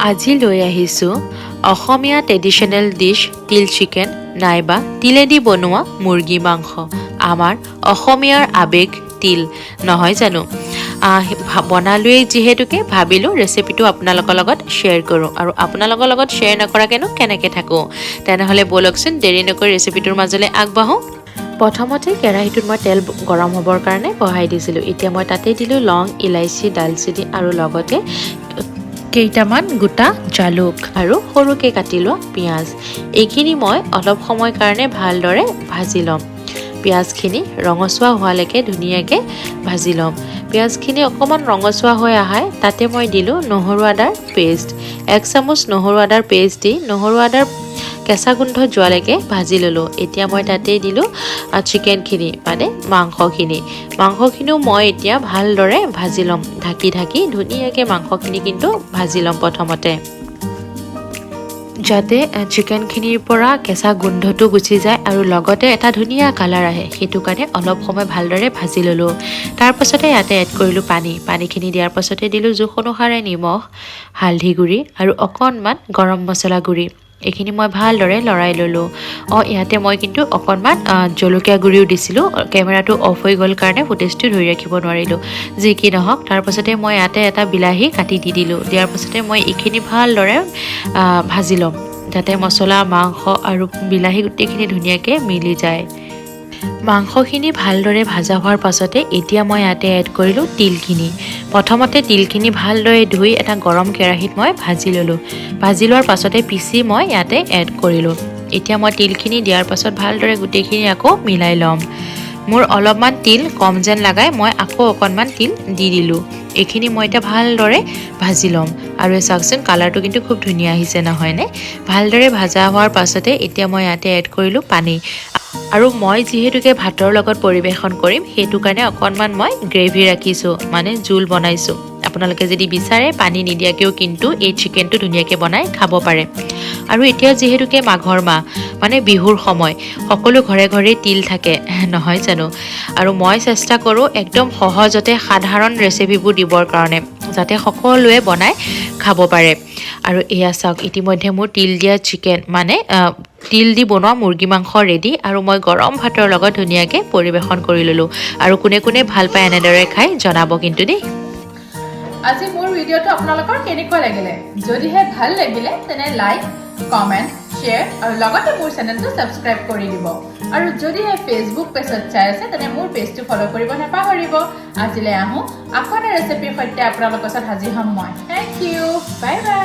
আজি লৈ আহিছোঁ অসমীয়া ট্ৰেডিশ্যনেল ডিছ তিল চিকেন নাইবা তিলেদি বনোৱা মুৰ্গী মাংস। আমাৰ অসমীয়াৰ আৱেগ তিল নহয় জানো। বনালোৱেই যিহেতুকে ভাবিলোঁ ৰেচিপিটো আপোনালোকৰ লগত শ্বেয়াৰ কৰোঁ, আৰু আপোনালোকৰ লগত শ্বেয়াৰ নকৰাকেনো কেনেকৈ থাকোঁ। তেনেহ'লে ব'লকচোন দেৰি নকৰি ৰেচিপিটোৰ মাজলৈ আগবাঢ়োঁ। প্ৰথমতে কেৰাহীটোত মই তেল গৰম হ'বৰ কাৰণে বহাই দিছিলোঁ। এতিয়া মই তাতে দিলোঁ লং, ইলাইচি, ডালচেনি আৰু লগতে কেইটামান গোটা জালুক আৰু সৰুকৈ কাটি লোৱা পিঁয়াজ। এইখিনি মই অলপ সময় কাৰণে ভালদৰে ভাজি ল'ম। পিঁয়াজখিনি ৰঙচুৱা হোৱালৈকে ধুনীয়াকৈ ভাজি ল'ম। পিঁয়াজখিনি অকণমান ৰঙচুৱা হৈ আহে তাতে মই দিলোঁ নহৰু আদাৰ পেষ্ট। 1 চামুচ নহৰু আদাৰ পেষ্ট দি নহৰু আদাৰ কেঁচা গোন্ধ যোৱালৈকে ভাজি ল'লোঁ। এতিয়া মই তাতে দিলোঁ চিকেনখিনি মানে মাংসখিনিও মই এতিয়া ভালদৰে ভাজি ল'ম। ঢাকি ধুনীয়াকৈ মাংসখিনি কিন্তু ভাজি ল'ম প্ৰথমতে, যাতে চিকেনখিনিৰ পৰা কেঁচা গোন্ধটো গুচি যায় আৰু লগতে এটা ধুনীয়া কালাৰ আহে, সেইটো কাৰণে অলপ সময় ভালদৰে ভাজি ল'লোঁ। তাৰপাছতে ইয়াতে এড কৰিলোঁ পানীখিনি দিয়াৰ পাছতে দিলোঁ জোখ অনুসাৰে নিমখ, হালধি গুড়ি আৰু অকণমান গৰম মছলা গুড়ি। এইখিনি মই ভালদৰে লৰাই ল'লোঁ। ইয়াতে মই কিন্তু অকণমান জলকীয়া গুড়িও দিছিলোঁ। কেমেৰাটো অফ হৈ গ'ল কাৰণে ফুটেজটো ধৰি ৰাখিব নোৱাৰিলোঁ। যি কি নহওক, তাৰপাছতে মই ইয়াতে এটা বিলাহী কাটি দি দিলোঁ। দিয়াৰ পাছতে মই এইখিনি ভালদৰে ভাজি ল'ম, যাতে মছলা, মাংস আৰু বিলাহী গোটেইখিনি ধুনীয়াকৈ মিলি যায়। মাংসখিনি ভালদৰে ভাজা হোৱাৰ পাছতে এতিয়া মই ইয়াতে এড কৰিলোঁ তিলখিনি। প্ৰথমতে তিলখিনি ভালদৰে ধুই এটা গৰম কেৰাহীত মই ভাজি ল'লোঁ। ভাজি লোৱাৰ পাছতে পিচি মই ইয়াতে এড কৰিলোঁ। এতিয়া মই তিলখিনি দিয়াৰ পাছত ভালদৰে গোটেইখিনি আকৌ মিলাই ল'ম। মোৰ অলপমান তিল কম যেন লাগাই মই আকৌ অকণমান তিল দি দিলোঁ। এইখিনি মই এতিয়া ভালদৰে ভাজি ল'ম। আৰু চাওকচোন কালাৰটো কিন্তু খুব ধুনীয়া আহিছে নহয়নে। ভালদৰে ভাজা হোৱাৰ পাছতে এতিয়া মই ইয়াতে এড কৰিলোঁ পানী। আৰু মই যিহেতুকে ভাতৰ লগত পৰিৱেশন কৰিম, সেইটো কাৰণে অকণমান মই গ্ৰেভি ৰাখিছোঁ, মানে জোল বনাইছোঁ। আপোনালোকে যদি বিচাৰে পানী নিদিয়াকৈও কিন্তু এই চিকেনটো ধুনীয়াকৈ বনাই খাব পাৰে। আৰু এতিয়া যিহেতুকে মাঘৰ মাহ মানে বিহুৰ সময়, সকলো ঘৰে ঘৰে তিল থাকে নহয় জানো। আৰু মই চেষ্টা কৰোঁ একদম সহজতে সাধাৰণ ৰেচিপিবোৰ দিবৰ কাৰণে, যাতে সকলোৱে বনাই খাব পাৰে। আৰু এয়া চাওক, ইতিমধ্যে মোৰ তিল দিয়া চিকেন মানে তিল দি বনোৱা মুৰ্গী মাংস ৰেডি, আৰু মই গৰম ভাতৰ লগত ধুনীয়াকৈ পৰিৱেশন কৰি ল'লোঁ। আৰু কোনে কোনে ভাল পায় এনেদৰে খাই জনাব কিন্তু দেই। আজি মোৰ ভিডিঅ'টো আপোনালোকৰ কেনেকুৱা লাগিলে? যদিহে ভাল লাগিলে তেনে লাইক, কমেণ্ট, শ্বেয়াৰ আৰু লগতে মোৰ চেনেলটো ছাবস্ক্ৰাইব কৰি দিব। আৰু যদিহে ফেচবুক পেজত চাই আছে তেনে মোৰ পেজটো ফ'ল' কৰিব নাপাহৰিব। আজিলৈ আহোঁ আকৌ এটা ৰেচিপিৰ সৈতে আপোনালোকৰ ওচৰত হাজিৰ হ'ম মই। Thank you, bye by.